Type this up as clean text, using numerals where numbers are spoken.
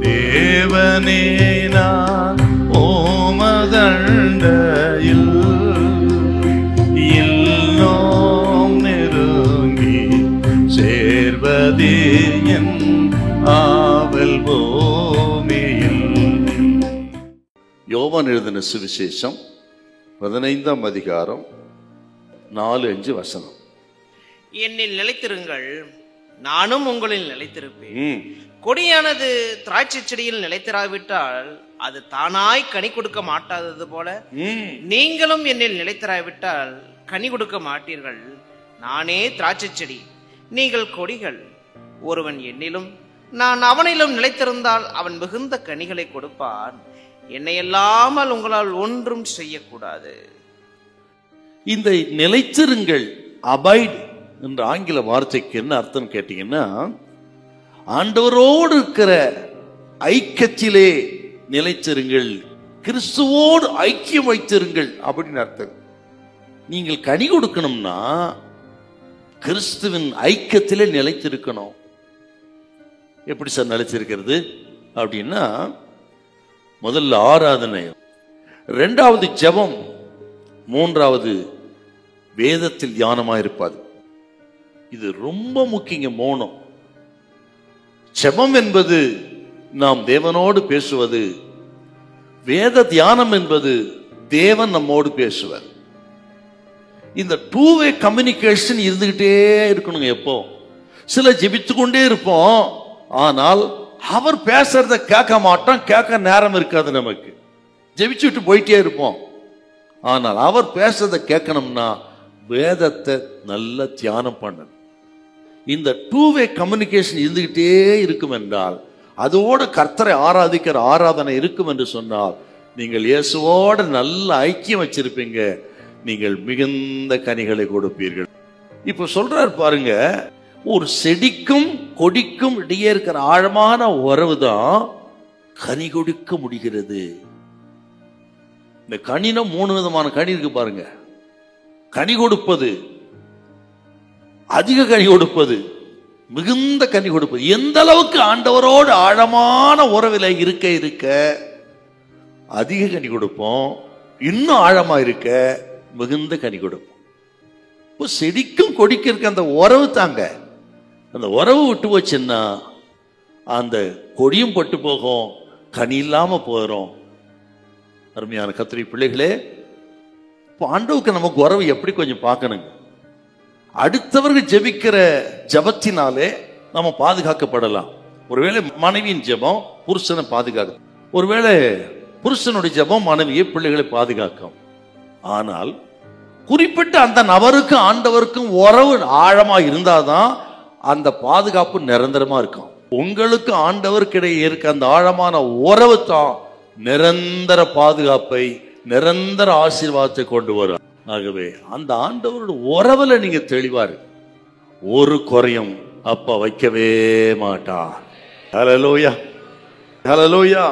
தேவனே நான் ஓமதண்டையில் இன்னும் நெருங்கி சேர்வதே என் ஆவல் பூமியில். யோவான் எழுதின சுவிசேஷம் 15ஆம் அதிகாரம் 4-5 வசனம். என்னில் நிலைத்திருங்கள், நானும் உங்களில் நிலைத்திருப்பேன். கொடியானது திராட்சை செடியில் நிலைத்திராவிட்டால் அது தானாய் கனி கொடுக்க மாட்டாதது போல நீங்களும் என்னில் நிலைத்திராவிட்டால் கனி கொடுக்க மாட்டீர்கள். நானே திராட்சை செடி, நீங்கள் கொடிகள். ஒருவன் என்னிலும் நான் அவனிலும் நிலைத்திருந்தால் அவன் மிகுந்த கனிகளை கொடுப்பான். என்னை அல்லாமல் உங்களால் ஒன்றும் செய்யக்கூடாது. இந்த நிலைத்திருங்கள், அபைட் என்ற ஆங்கில வார்த்தைக்கு என்ன அர்த்தம் கேட்டீங்கன்னா, ஆண்டவரோடு இருக்கிற ஐக்கியத்திலே நிலைத்திருங்கள், கிறிஸ்துவோடு ஐக்கியம் வைத்திருங்கள் அப்படின்னு அர்த்தம். நீங்கள் கனி கொடுக்கணும்னா கிறிஸ்துவின் ஐக்கியத்திலே நிலைத்திருக்கணும். எப்படி சார் நிலைச்சிருக்கிறது அப்படின்னா, முதல்ல ஆராதனை, 2வது ஜெபம், 3வது வேதத்தில் தியானமாயிருப்பாது. இது ரொம்ப முக்கிய. மௌனம். ஜெபம் என்பது நாம் தேவனோடு பேசுவது, வேத தியானம் என்பது தேவன் நம்மோடு பேசுவார். இந்த 2-வே கம்யூனிகேஷன் இருந்துகிட்டே இருக்கணுங்க. எப்போ சில ஜெபித்து கொண்டே இருப்போம், ஆனால் அவர் பேசுறத கேட்க மாட்டோம், கேட்க நேரம் இருக்காது நமக்கு. ஜெபிச்சுட்டு போயிட்டே இருப்போம், ஆனால் அவர் பேசுறத கேட்கணும்னா வேதத்தை நல்ல தியானம் பண்ணணும். இந்த 2-வே கம்யூனிகேஷன் இருந்துகிட்டே இருக்கும் என்றால், அதோடு கர்த்தரை ஆராதிக்கிற ஆராதனை இருக்கும் என்று சொன்னால், நீங்கள் இயேசுவோட நல்ல ஐக்கியம் வச்சிருப்பீங்க, நீங்கள் மிகுந்த கனிகளை கொடுப்பீர்கள். இப்ப சொல்றாரு பாருங்க, ஒரு செடிக்கும் கொடிக்கும் இடையே இருக்கிற ஆழமான உறவு தான் கனி கொடுக்க முடிகிறது. இந்த கனினா 3 விதமான கனி இருக்கு பாருங்க. கனி கொடுப்பது, அதிக கனி கொடுப்பது, மிகுந்த கனி கொடுப்பது. எந்த அளவுக்கு ஆண்டவரோடு ஆழமான உறவில் இருக்க இருக்க அதிக கனி கொடுப்போம், இன்னும் ஆழமா இருக்க மிகுந்த கனி கொடுப்போம். இப்போ செடிக்கும் கொடிக்கும் இருக்க அந்த உறவு தாங்க. அந்த உறவு விட்டு போச்சுன்னா அந்த கொடியும் பட்டு போகும், கனி இல்லாம போயிடும். அருமையான கர்த்தருடைய பிள்ளைகளே, இப்போ ஆண்டவருக்கு நமக்கு உறவு எப்படி கொஞ்சம் பார்க்கணுங்க. அடுத்தவர்கள் ஜெபிக்கிற ஜபத்தினாலே நம்ம பாதுகாக்கப்படலாம். ஒருவேளை மனைவியின் ஜெபம் புருஷனை பாதுகாக்கும், ஒருவேளை புருஷனுடைய ஜெபம் மனைவியை பிள்ளைகளை பாதுகாக்கும். ஆனால் குறிப்பிட்ட அந்த நபருக்கும் ஆண்டவருக்கும் உறவு ஆழமா இருந்தாதான் அந்த பாதுகாப்பு நிரந்தரமா இருக்கும். உங்களுக்கு ஆண்டவருக்கு இடையே இருக்க அந்த ஆழமான உறவு தான் நிரந்தர பாதுகாப்பை, நிரந்தர ஆசீர்வாதத்தை கொண்டு வரும். ஆகவே அந்த ஆண்டவரோட உறவுல நீங்க தெளிவாரு, ஒரு குறையும் அப்ப வைக்கவே மாட்டார். ஹல்லேலூயா, ஹல்லேலூயா.